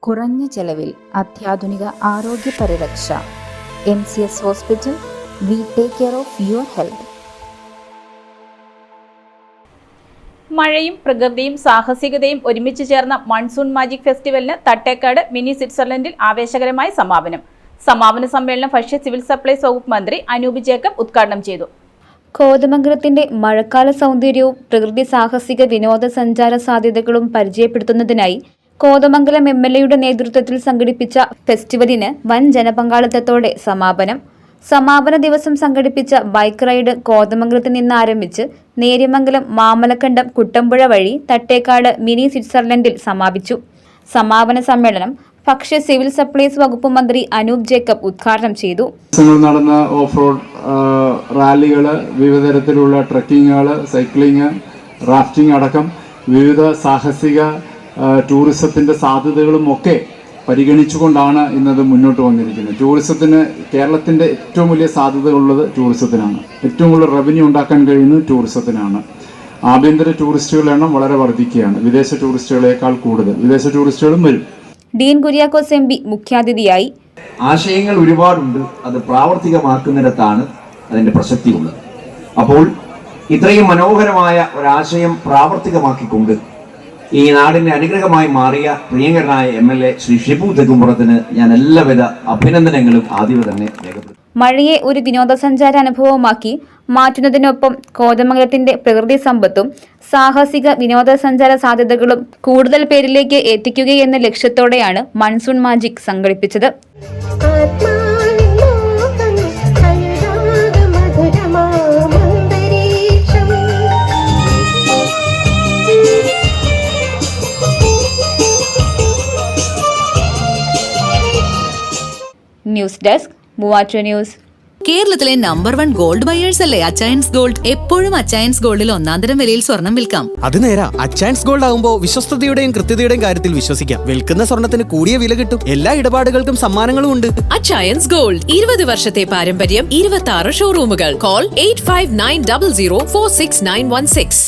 കുറഞ്ഞ ചെലവിൽ അത്യാധുനിക ആരോഗ്യ പരിരക്ഷ. MCS hospital. We take care of your health. മഴയും പ്രകൃതിയും സാഹസികതയും ഒരുമിച്ച് ചേർന്ന മൺസൂൺ മാജിക് ഫെസ്റ്റിവലിന് തട്ടേക്കാട് മിനി സ്വിറ്റ്സർലൻഡിൽ ആവേശകരമായ സമാപന സമ്മേളനം ഭക്ഷ്യ സിവിൽ സപ്ലൈസ് വകുപ്പ് മന്ത്രി അനൂപ് ജേക്കബ് ഉദ്ഘാടനം ചെയ്തു. കോതമംഗലത്തിന്റെ മഴക്കാല സൗന്ദര്യവും പ്രകൃതി സാഹസിക വിനോദസഞ്ചാര സാധ്യതകളും പരിചയപ്പെടുത്തുന്നതിനായി കോതമംഗലം MLAയുടെ നേതൃത്വത്തിൽ സംഘടിപ്പിച്ച ഫെസ്റ്റിവലിന് വൻ ജനപങ്കാളിത്തത്തോടെ സമാപന ദിവസം സംഘടിപ്പിച്ച ബൈക്ക് റൈഡ് കോതമംഗലത്ത് നിന്ന് ആരംഭിച്ച് നേര്യമംഗലം, മാമലക്കണ്ടം, കുട്ടമ്പുഴ വഴി തട്ടേക്കാട് മിനി സ്വിറ്റ്സർലൻഡിൽ സമാപിച്ചു. സമാപന സമ്മേളനം ഭക്ഷ്യ സിവിൽ സപ്ലൈസ് വകുപ്പ് മന്ത്രി അനൂപ് ജേക്കബ് ഉദ്ഘാടനം ചെയ്തു. നടന്ന ഓഫ് റോഡ് റാലികള്, വിവിധ തരത്തിലുള്ള ട്രക്കിങ്ങുകള്, സൈക്ലിങ്, റാഫ്റ്റിംഗ് അടക്കം വിവിധ സാഹസിക ടൂറിസത്തിന്റെ സാധ്യതകളും ഒക്കെ പരിഗണിച്ചുകൊണ്ടാണ് ഇന്നത് മുന്നോട്ട് വന്നിരിക്കുന്നത്. ടൂറിസത്തിന് കേരളത്തിന്റെ ഏറ്റവും വലിയ സാധ്യതകളുള്ളത് ടൂറിസത്തിനാണ്. ഏറ്റവും കൂടുതൽ റവന്യൂ ഉണ്ടാക്കാൻ കഴിയുന്നത് ടൂറിസത്തിനാണ്. ആഭ്യന്തര ടൂറിസ്റ്റുകളുടെ എണ്ണം വളരെ വർദ്ധിക്കുകയാണ്. വിദേശ ടൂറിസ്റ്റുകളെക്കാൾ കൂടുതൽ വിദേശ ടൂറിസ്റ്റുകളും വരും. ഡീൻ കുര്യാക്കോസ് MP മുഖ്യാതിഥിയായി. ആശയങ്ങൾ ഒരുപാടുണ്ട്, അത് പ്രാവർത്തികമാക്കുന്നിടത്താണ് അതിന്റെ പ്രസക്തിയുള്ളത്. അപ്പോൾ ഇത്രയും മനോഹരമായ ഒരാശയം പ്രാവർത്തികമാക്കിക്കൊണ്ട് ഈ നാടിന്റെ അനുഗ്രഹമായി മാറിയ പ്രിയങ്കരനായ MLA ശ്രീ ഷിബു തെക്കുംപുറത്തിന് ഞാൻ എല്ലാവിധ അഭിനന്ദനങ്ങളും ആദ്യമേ തന്നെ രേഖപ്പെടുത്തുന്നു. മഴയെ ഒരു വിനോദസഞ്ചാര അനുഭവമാക്കി മാറ്റുന്നതിനൊപ്പം കോതമംഗലത്തിന്റെ പ്രകൃതി സമ്പത്തും സാഹസിക വിനോദസഞ്ചാര സാധ്യതകളും കൂടുതൽ പേരിലേക്ക് എത്തിക്കുകയെന്ന ലക്ഷ്യത്തോടെയാണ് മൺസൂൺ മാജിക് സംഘടിപ്പിച്ചത്. ന്യൂസ് ഡെസ്ക് മൂവാറ്റ ന്യൂസ്. കേരളത്തിലെ നമ്പർ 1 ഗോൾഡ് ബയേഴ്സ് അല്ലേ അച്ചയൻസ് ഗോൾഡ്. എപ്പോഴും അച്ചയൻസ് ഗോൾഡിൽ ഒന്നാന്തരം വിലയിൽ സ്വർണം വിൽക്കാം. അത് നേരാ. അച്ചയൻസ് ഗോൾഡ് ആകുമ്പോൾ വിശ്വസ്തതയുടെയും കൃത്യതയുടെയും കാര്യത്തിൽ വിശ്വസിക്കാം. വിൽക്കുന്ന സ്വർണത്തിന് കൂടിയ വില കിട്ടും. എല്ലാ ഇടപാടുകൾക്കും സമ്മാനങ്ങളും ഉണ്ട്. അച്ചയൻസ് ഗോൾഡ് 20 വർഷത്തെ പാരമ്പര്യം, 26 ഷോറൂമുകൾ. കോൾ 8590046916.